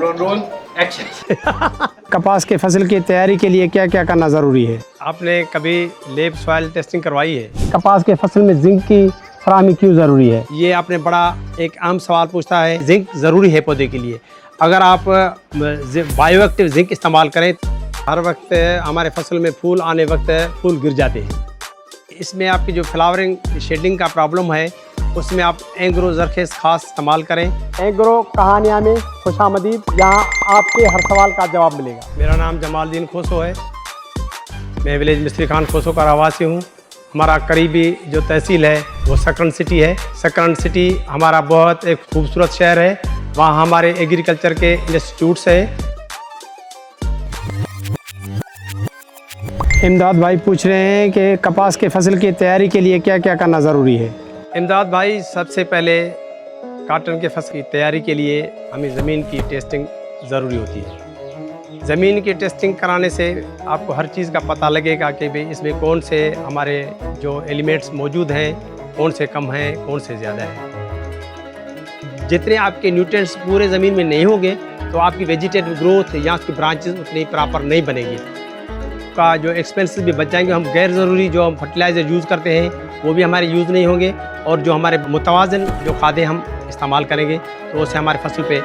Roll action. कपास के फसल की तैयारी के लिए क्या क्या करना ज़रूरी है? आपने कभी लेब सॉइल टेस्टिंग करवाई है? कपास के फसल में जिंक की फराहमी क्यों ज़रूरी है? ये आपने बड़ा एक आम सवाल पूछा है। जिंक ज़रूरी है पौधे के लिए। अगर आप बायोएक्टिव जिंक इस्तेमाल करें, हर वक्त हमारे फसल में फूल आने वक्त फूल गिर जाते हैं। इसमें आपकी जो फ्लावरिंग शेडिंग का प्रॉब्लम है, उसमें आप एंग्रो जरखेज खास इस्तेमाल करें। एग्रो कहानियाँ में खुशामदीद, यहाँ आपके हर सवाल का जवाब मिलेगा। मेरा नाम जमालुद्दीन खोसो है। मैं विलेज मिस्त्री खान खोसो का रहवासी हूँ। हमारा करीबी जो तहसील है वो सकरन सिटी है। सकरन सिटी हमारा बहुत एक खूबसूरत शहर है। वहाँ हमारे एग्रीकल्चर के इंस्टीट्यूट्स है। इमदाद भाई पूछ रहे हैं कि कपास के फसल की तैयारी के लिए क्या क्या करना ज़रूरी है? इमदाद भाई, सबसे पहले काटन के फसल की तैयारी के लिए हमें ज़मीन की टेस्टिंग ज़रूरी होती है। ज़मीन की टेस्टिंग कराने से आपको हर चीज़ का पता लगेगा कि भाई इसमें कौन से हमारे जो एलिमेंट्स मौजूद हैं, कौन से कम हैं, कौन से ज़्यादा हैं। जितने आपके न्यूट्रिएंट्स पूरे ज़मीन में नहीं होंगे तो आपकी वेजिटेटिव ग्रोथ या उसकी ब्रांचेस उतनी प्रॉपर नहीं बनेगी। का जो एक्सपेंसेस भी बच जाएंगे। हम गैर ज़रूरी जो हम फर्टिलाइज़र यूज़ करते हैं वो भी हमारे यूज़ नहीं होंगे, और जो हमारे मुतवाज़न जो खादें हम इस्तेमाल करेंगे तो उससे हमारे फसल पे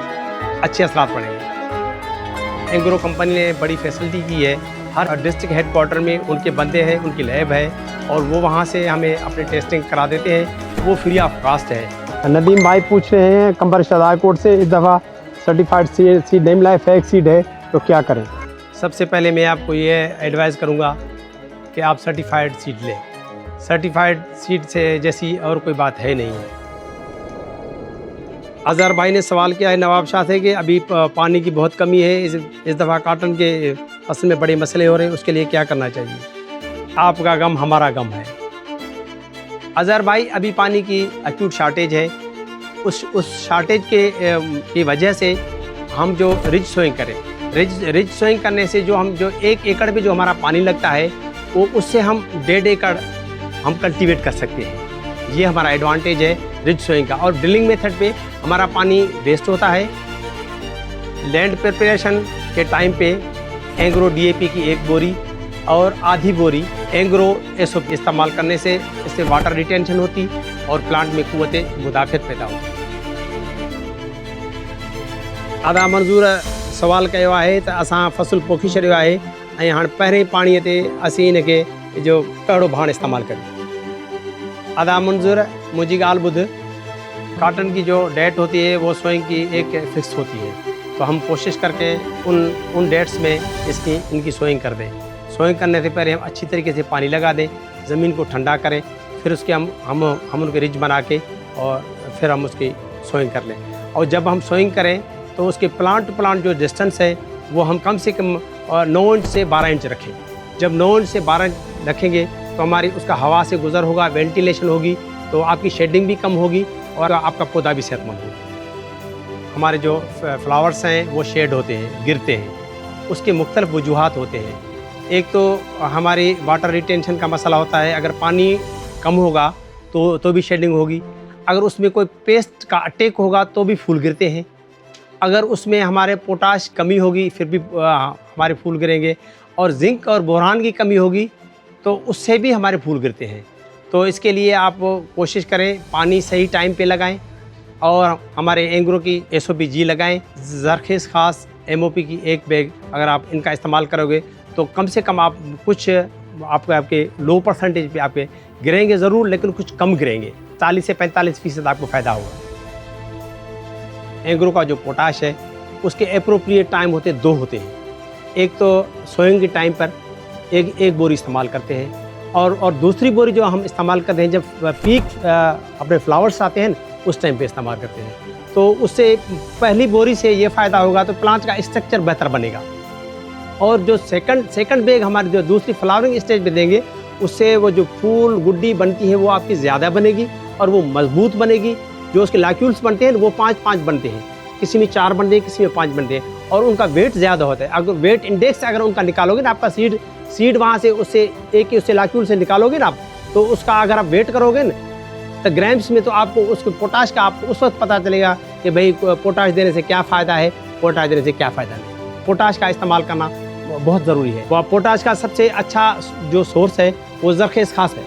अच्छे असरात पड़ेंगे। एंग्रो कंपनी ने बड़ी फैसिलिटी की है। हर डिस्ट्रिक्ट हेडक्वार्टर में उनके बंदे हैं, उनकी लैब है, और वो वहाँ से हमें अपनी टेस्टिंग करा देते हैं। वो फ्री ऑफ कॉस्ट है। नदीम भाई पूछ रहे हैं कंबर शदाई कोट से, इस दफ़ा certified seed name life fake seed है तो क्या करें? सबसे पहले मैं आपको ये एडवाइस करूँगा कि आप सर्टिफाइड सीड लें। सर्टिफाइड सीड से जैसी और कोई बात है नहीं। अज़हर भाई ने सवाल किया है नवाब शाह से कि अभी पानी की बहुत कमी है, इस दफ़ा काटन के फसल में बड़े मसले हो रहे हैं, उसके लिए क्या करना चाहिए? आपका गम हमारा गम है अज़हर भाई। अभी पानी की एक्यूट शार्टेज है। उस शार्टेज की वजह से हम जो रिज सोइंग करें, रिज सोइंग करने से जो हम जो 1 एकड़ में जो हमारा पानी लगता है वो उससे हम 1.5 एकड़ हम कल्टीवेट कर सकते हैं। ये हमारा एडवांटेज है रिज सोइंग का। और ड्रिलिंग मेथड पे हमारा पानी वेस्ट होता है। लैंड प्रिपरेशन के टाइम पे एंग्रो DAP की 1 बोरी और आधी बोरी एंग्रो SOP इस्तेमाल करने से इससे वाटर रिटेंशन होती और प्लांट में कुव्वत मुदाफ़त पैदा होती। आधा मंजूर सवाल कयो आहे त असां फसल पोखी छॾियो आहे ऐं हाणे पहिरें पाणीअ ते असीं इनखे जो कहिड़ो भाण इस्तेमालु करियूं। आधा मंजूर, मुंहिंजी ॻाल्हि ॿुध। काटन की जो डेट होती है वो सोइंग की एक फिक्स होती है, तो हम कोशिश करके उन डेट्स में इनकी सोइंग कर दें। सोइंग करने से पहले हम अच्छी तरीके से पानी लगा दें, ज़मीन को ठंडा करें, फिर उसके हम उनके रिज बना के और फिर हम उसकी सोइंग कर लें। और जब हम सोइंग करें तो उसके प्लांट टू प्लांट जो डिस्टेंस है वो हम कम से कम 9 इंच से 12 इंच रखें। जब 9 इंच से 12 इंच रखेंगे तो हमारी उसका हवा से गुजर होगा, वेंटिलेशन होगी, तो आपकी शेडिंग भी कम होगी और आपका पौधा भी सेहतमंद होगा। हमारे जो फ्लावर्स हैं वो शेड होते हैं, गिरते हैं। उसके मुख्तलिफ वजूहात होते हैं। एक तो हमारी वाटर रिटेंशन का मसला होता है। अगर पानी कम होगा तो भी शेडिंग होगी। अगर उसमें कोई पेस्ट का अटैक होगा तो भी फूल गिरते हैं। अगर उसमें हमारे पोटाश कमी होगी फिर भी हमारे फूल गिरेंगे। और जिंक और बोरान की कमी होगी तो उससे भी हमारे फूल गिरते हैं। तो इसके लिए आप कोशिश करें पानी सही टाइम पे लगाएं और हमारे एंग्रो की SOP G लगाएं। जरखेज खास MOP की 1 बैग अगर आप इनका इस्तेमाल करोगे तो कम से कम आप कुछ आपके लो परसेंटेज पे आपके गिरेंगे ज़रूर, लेकिन कुछ कम गिरेंगे। 40 से 45% आपको फ़ायदा होगा। एंग्रो का जो पोटाश है उसके अप्रोप्रिएट टाइम होते 2 होते हैं। एक तो सोइंग के टाइम पर एक बोरी इस्तेमाल करते हैं, और दूसरी बोरी जो हम इस्तेमाल करते हैं जब पीक अपने फ्लावर्स आते हैं उस टाइम पे इस्तेमाल करते हैं। तो उससे पहली बोरी से ये फ़ायदा होगा तो प्लांट का स्ट्रक्चर बेहतर बनेगा। और जो सेकंड बैग हमारी जो दूसरी फ्लावरिंग स्टेज पे देंगे उससे वो जो फूल गुड्डी बनती है वो आपकी ज़्यादा बनेगी और वो मजबूत बनेगी। जो उसके लाक्यूल्स बनते हैं वो 5-5 बनते हैं, किसी में 4 बनते हैं, किसी में 5 बनते हैं, और उनका वेट ज़्यादा होता है। अगर वेट इंडेक्स अगर उनका निकालोगे ना, आपका सीड वहाँ से उससे लाक्यूल से निकालोगे ना आप, तो उसका अगर आप वेट करोगे ना तो ग्राम्स में, तो आपको उसको पोटाश का आपको उस वक्त पता चलेगा कि भाई पोटाश देने से क्या फ़ायदा है पोटाश देने से क्या फ़ायदा नहीं। पोटाश का इस्तेमाल करना बहुत ज़रूरी है। वो पोटाश का सबसे अच्छा जो सोर्स है वो ज़रख़ेज़ खास है।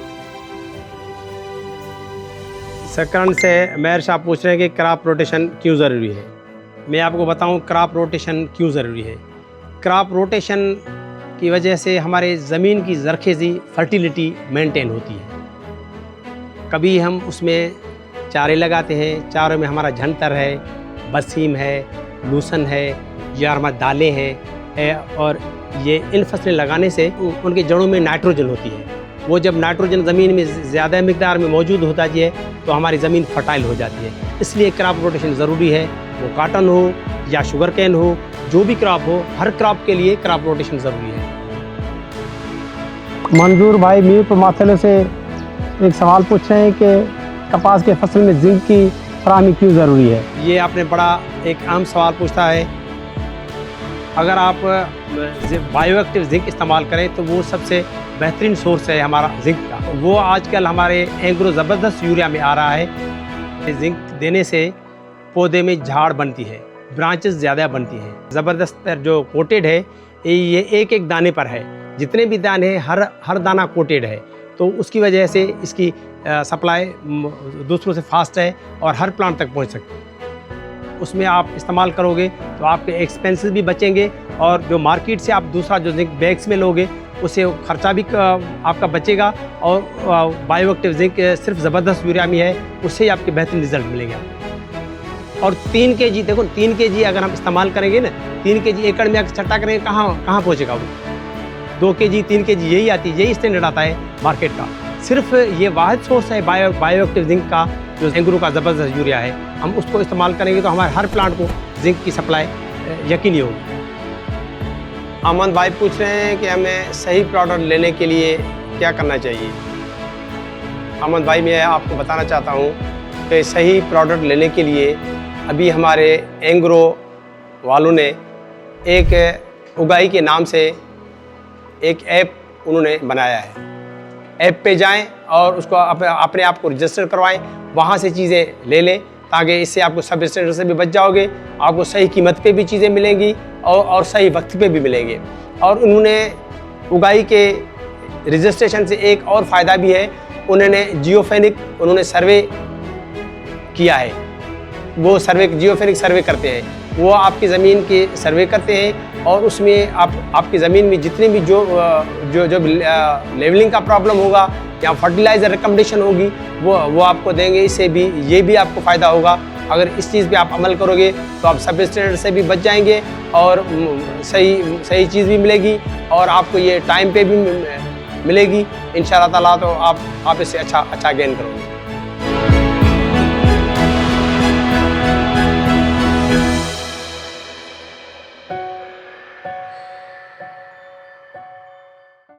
सेकंड से मेहर साहब पूछ रहे हैं कि क्रॉप रोटेशन क्यों ज़रूरी है। मैं आपको बताऊं क्रॉप रोटेशन क्यों ज़रूरी है। क्रॉप रोटेशन की वजह से हमारे ज़मीन की ज़रख़ेज़ी फर्टिलिटी मेंटेन होती है। कभी हम उसमें चारे लगाते हैं, चारों में हमारा झंटर है, बरसीम है, लूसन है या हमारी दालें हैं और ये इन फसलें लगाने से उनकी जड़ों में नाइट्रोजन होती है। वो जब नाइट्रोजन ज़मीन में ज़्यादा मिकदार में मौजूद होता है तो हमारी ज़मीन फर्टाइल हो जाती है। इसलिए क्रॉप रोटेशन ज़रूरी है। वो कॉटन हो या शुगर कैन हो, जो भी क्रॉप हो, हर क्रॉप के लिए क्रॉप रोटेशन ज़रूरी है। मंजूर भाई मीरपुर माथेले से एक सवाल पूछ रहे हैं कि कपास के फसल में जिंक की फराहमी क्यों ज़रूरी है। ये आपने बड़ा एक आम सवाल पूछा है। अगर आप बायोएक्टिव जिंक इस्तेमाल करें तो वो सबसे बेहतरीन सोर्स है हमारा जिंक का। वो आजकल हमारे एग्रो ज़बरदस्त यूरिया में आ रहा है। जिंक देने से पौधे में झाड़ बनती है, ब्रांचेस ज़्यादा बनती हैं। ज़बरदस्त जो कोटेड है ये एक एक दाने पर है। जितने भी दाने हैं हर दाना कोटेड है, तो उसकी वजह से इसकी सप्लाई दूसरों से फास्ट है और हर प्लांट तक पहुंच सकती है। उसमें आप इस्तेमाल करोगे तो आपके एक्सपेंसेस भी बचेंगे और जो मार्केट से आप दूसरा जो जिंक बैग्स में लोगे उससे खर्चा भी आपका बचेगा और बायोएक्टिव जिंक सिर्फ ज़बरदस्त यूरिया में है, उससे ही आपके बेहतरीन रिजल्ट मिलेंगे आपको। और 3 kg देखो 3 kg अगर हम इस्तेमाल करेंगे ना, 3 kg एकड़ में अगर छट्टा करेंगे कहाँ पहुँचेगा वो। 2 kg 3 kg यही आती है, यही स्टैंडर्ड आता है मार्केट का। सिर्फ ये वाहिद सोर्स है बायोएक्टिव जिंक का जो एंग्रो का ज़बरदस्त यूरिया है। हम उसको इस्तेमाल करेंगे तो हमारे हर प्लांट को जिंक की सप्लाई यकीनी होगी। अमन भाई पूछ रहे हैं कि हमें सही प्रोडक्ट लेने के लिए क्या करना चाहिए। अमन भाई मैं आपको बताना चाहता हूँ कि सही प्रोडक्ट लेने के लिए अभी हमारे एंग्रो वालों ने एक उगाई के नाम से एक ऐप उन्होंने बनाया है। ऐप पे जाएं और उसको अपने आप को रजिस्टर करवाएं, वहाँ से चीज़ें ले लें ताकि इससे आपको सब स्टैंडर्ड से भी बच जाओगे। आपको सही कीमत पे भी चीज़ें मिलेंगी और सही वक्त पे भी मिलेंगे। और उन्होंने उगाई के रजिस्ट्रेशन से एक और फ़ायदा भी है, उन्होंने जियोफेनिक सर्वे किया है। वो जियोफेनिक सर्वे करते हैं, वो आपकी ज़मीन की सर्वे करते हैं और उसमें आपकी ज़मीन में जितने भी जो लेवलिंग का प्रॉब्लम होगा या फर्टिलाइज़र रिकमेंडेशन होगी वो आपको देंगे। इससे भी ये भी आपको फ़ायदा होगा। अगर इस चीज़ पे आप अमल करोगे तो आप सब स्टैंडर्ड से भी बच जाएंगे और सही चीज़ भी मिलेगी और आपको ये टाइम पे भी मिलेगी इंशाअल्लाह ताला। तो आप इससे अच्छा गेन करोगे।